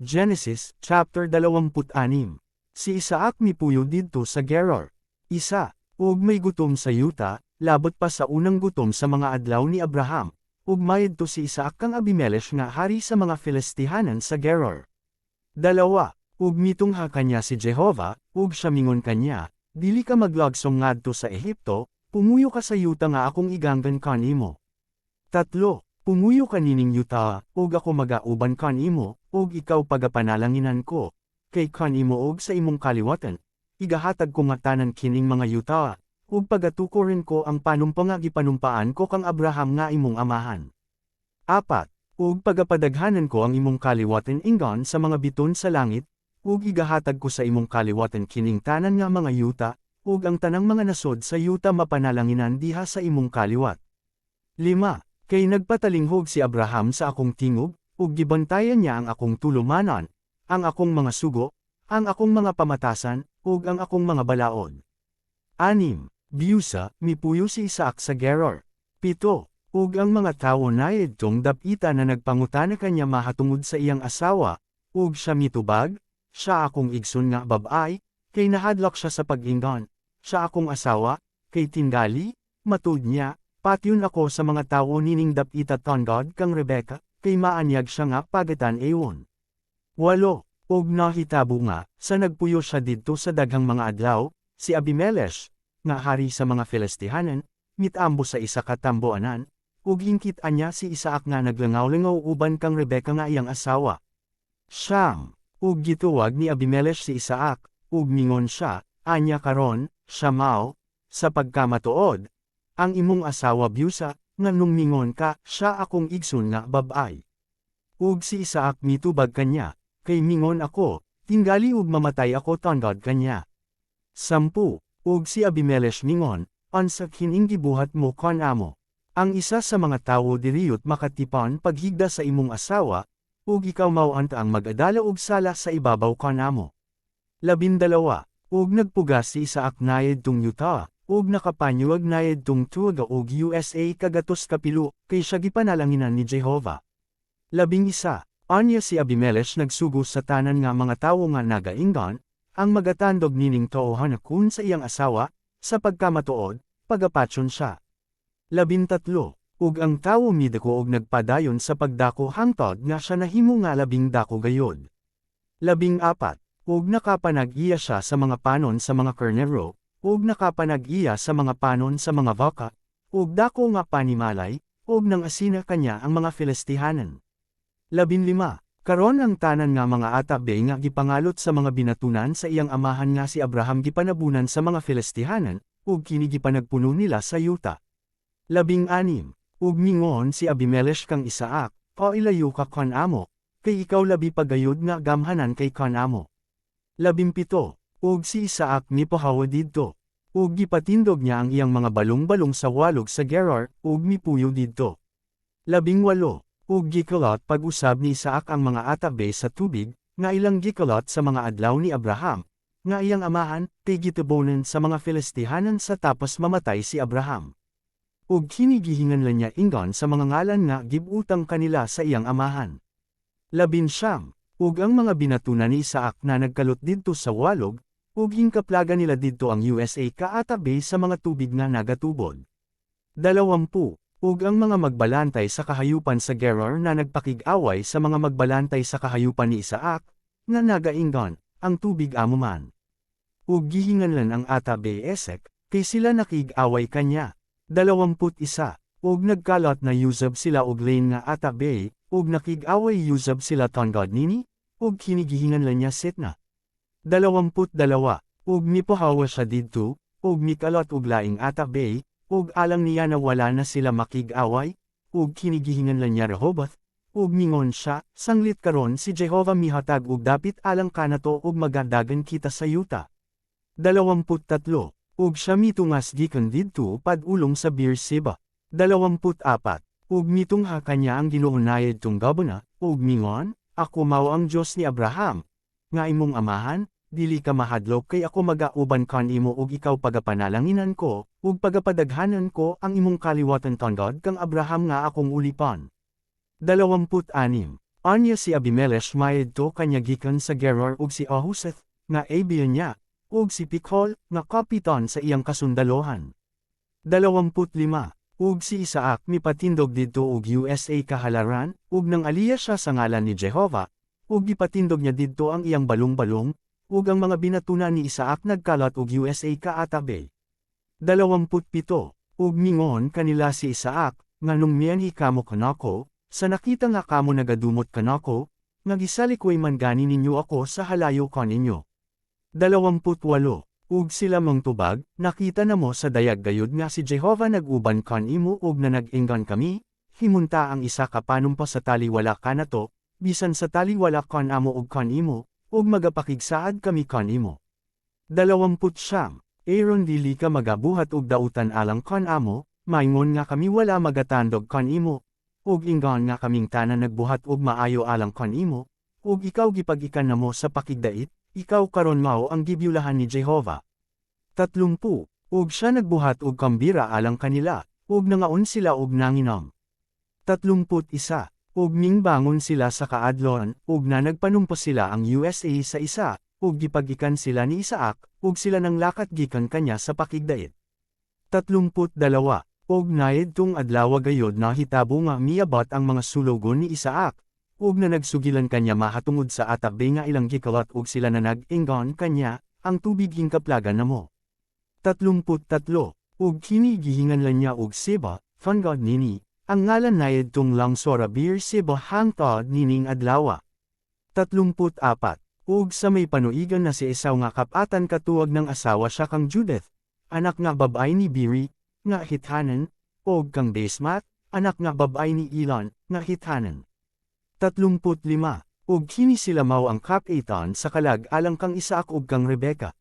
Genesis, chapter 26. Si Isaac mipuyo didto sa Gerar. Isa, ug may gutom sa yuta, labot pa sa unang gutom sa mga adlaw ni Abraham, ug mayad to si Isaac kang Abimelech nga hari sa mga Filistihhanan sa Gerar. Dalawa, ug mitungha kanya si Jehovah, ug siya mingon kanya, dili ka maglagsong ngadto sa Ehipto, pumuyo ka sa yuta nga akong iganggan kanimo. Tatlo, pumuyo ka nining yuta, ug ako magauban kanimo, ug ikaw pagapanalanginan ko, kay kanimo og sa imong kaliwatan, igahatag ko nga tanan kining mga yuta, ug pagatukorin ko ang panumpa nga gipanumpaan ko kang Abraham nga imong amahan. Apat, ug pagapadaghanan ko ang imong kaliwatan inggan sa mga biton sa langit, ug igahatag ko sa imong kaliwatan kining tanan nga mga yuta, ug ang tanang mga nasod sa yuta mapanalanginan diha sa imong kaliwat. 5. Kay nagpatalinghog si Abraham sa akong tingog, ug gibantayan niya ang akong tulumanan, ang akong mga sugo, ang akong mga pamatasan, ug ang akong mga balaod. 6. Biusa, mipuyo si Isaac sa Gerar. 7. Ug ang mga tawo na idtong dapita na nagpangutana kanya mahatungod sa iyang asawa, ug siya mitubag, siya akong igsoon nga babay, kay nahadlok siya sa pag-inggan, siya akong asawa, kay tingali, matud niya, patyon ako sa mga tawo nining dapita tangod kang Rebecca, kay maanyag siya nga pagatan ewan. 8. Ug nahitabo nga, sa nagpuyo siya didto sa daghang mga adlaw, si Abimelech, nga hari sa mga Filistihhanan, mitambo sa isa ka tamboanan, ug hingkit-an niya si Isaac nga naglangaw-langaw uban kang Rebecca nga iyang asawa. Siyam, ug gituwag ni Abimelech si Isaac, ug mingon siya, anya karon, Siyamaw, sa pagkamatuod, ang imong asawa Biusa, nga nung mingon ka, siya akong igsoon nga babay. Ug si Isaac mitubag kanya, kay mingon ako, tingali ug mamatay ako tangod kanya. 10. Ug si Abimelech mingon, ansa kining gibuhat mo kanamo. Ang isa sa mga tawo diriyot makatipan paghigda sa imong asawa, ug ikaw mauanta ang mag-adala og sala sa ibabaw kanamo. 12. Ug nagpugas si Isaac nayad tung yuta, ug nakapanyuwag nayad tung tuwaga og USA kagatos kapilo, kay siya gipanalanginan ni Jehovah. 11. Anya si Abimelech nagsugo sa tanan nga mga tawo nga nagainggan, ang magatandog nining toohanakun sa iyang asawa, sa pagkamatuod, pagapatyon siya. 13. Ug ang tawo midako og nagpadayon sa pagdako hangtod nga siya nahimo nga 12 dako gayod. 14. Ug nakapanag-iya siya sa mga panon sa mga karnero, ug nakapanag-iya sa mga panon sa mga baka, ug dako nga panimalay, ug nang asina kanya ang mga Filistihhanan. 15. Karon ang tanan nga mga atabe nga gipangalot sa mga binatunan sa iyang amahan nga si Abraham gipanabunan sa mga Filistihhanan, ug kini gipanagpuno nila sa yuta. 16. Ug mingon si Abimelech kang Isaac, pailayo ka kanamo, kay ikaw labi pagayod nga gamhanan kay kanamo. 17. Ug si Isaac mipahawa didto, ug gipatindog niya ang iyang mga balong-balong sa walog sa Gerar, ug mipuyo didto. 18. Ug gikalot pag-usab ni Isaac ang mga atabe sa tubig, nga ilang gikalot sa mga adlaw ni Abraham, nga iyang amahan, kay gitubonan sa mga Filistihhanan sa tapos mamatay si Abraham. Ug kinigihinganlan niya inggan sa mga ngalan nga gibutang kanila sa iyang amahan. 19. Ug ang mga binatunan ni Isaac na nagkalot didto sa walog, ug hingkaplaga nila didto ang USA kaatabe sa mga tubig nga nagatubod. 20. Ug ang mga magbalantay sa kahayupan sa Gerar na nagpakig-away sa mga magbalantay sa kahayupan ni Isaac, nga nagainggan, ang tubig amuman. Ug gihinganlan ang atabe Esek, kay sila nakig-away kanya. 21. Ug nagkalot na Yuzab sila og lain nga atabe, ug nakig-away Yuzab sila tangod nini, ug kinigihinganlan niya Sitna. 22. Ug mipahawa siya didto, ug mikalot og laing atabe, ug alang niya na wala na sila makig-away, ug kinigihinganlan niya Rehoboth, ug mingon siya, sanglit karon si Jehovah mihatag ug dapit alang kanato ug magadagan kita sa yuta. 23. Ug siya mitungas gikan didto padulong sa Beer-sheba. 24. Ug mitungha kanya ang Ginoo nayad tung gabona, ug mingon, ako mao ang Dios ni Abraham, nga imong amahan, dili ka mahadlok kay ako magauban kanimo ug ikaw pagapanalanginan ko, ug pagapadaghanan ko ang imong kaliwatan tangod kang Abraham nga akong ulipan. 26. Anya si Abimelech maedto kanya gikan sa Gerar ug si Ahuzeth, nga Abion niya, ug si Pichol, nga kapitan sa iyang kasundalohan. 25. Ug si Isaac mipatindog didto og USA kahalaran, ug nang aliya siya sa ngalan ni Jehovah, ug gipatindog niya didto ang iyang balong-balong, ug ang mga binatuna ni Isaac nagkalat og USA kaatabe. 27. Ug mingon kanila si Isaac, nganong miyanhi kamo kanako, sa nakita nga kamo nagadumot kanako, nga gisalikoy man gani ninyo ako sa halayo kaninyo. 28. Ug sila mong tubag, nakita na mo sa dayag gayud nga si Jehovah nag-uban kan imo ug na nag-inggan kami, himunta ang isa ka panumpa sa taliwala kanato, bisan sa taliwala kan amo ug kan imo, ug magapakigsaad kami kan imo. 29. Aaron dili ka magabuhat og dautan alang kan amo, maingon nga kami wala magatandog kan imo, ug inggan nga kaming tanan nagbuhat og maayo alang kan imo, ug ikaw gipag-ikan namo sa pakigdait, ikaw karon mao ang gibyulahan ni Jehovah. 30. Ug siya nagbuhat og kambira alang kanila, ug nangaon sila og nanginom. 31. Ug mingbangon sila sa kaadlon, ug na nagpanumpa sila ang USA sa isa, ug gipag-ikan sila ni Isaac, ug sila nang lakat gikan kanya sa pakigdait. 32. Ug naedtong adlaw gayod na hitabo nga miabot ang mga sulogon ni Isaac, ug na nagsugilan kanya mahatungod sa atabe nga ilang gikalat ug sila na nag-inggan kanya, ang tubig hingkaplagan namo. 33. Ug kini gihinganlan niya og Seba, fangod nini, ang ngalan naedtong langsora bir Seba hangtod nining adlaw. 34. Ug sa may panuigan na si Esau nga kapatan katuwag ng asawa siya kang Judith, anak nga babay ni Biri, nga Hithanan, ug kang Basmat, anak nga babay ni Elon, nga Hithanan. 35. Ug kini sila mao ang kapatan sa kalag alang kang Isaac ug kang Rebecca.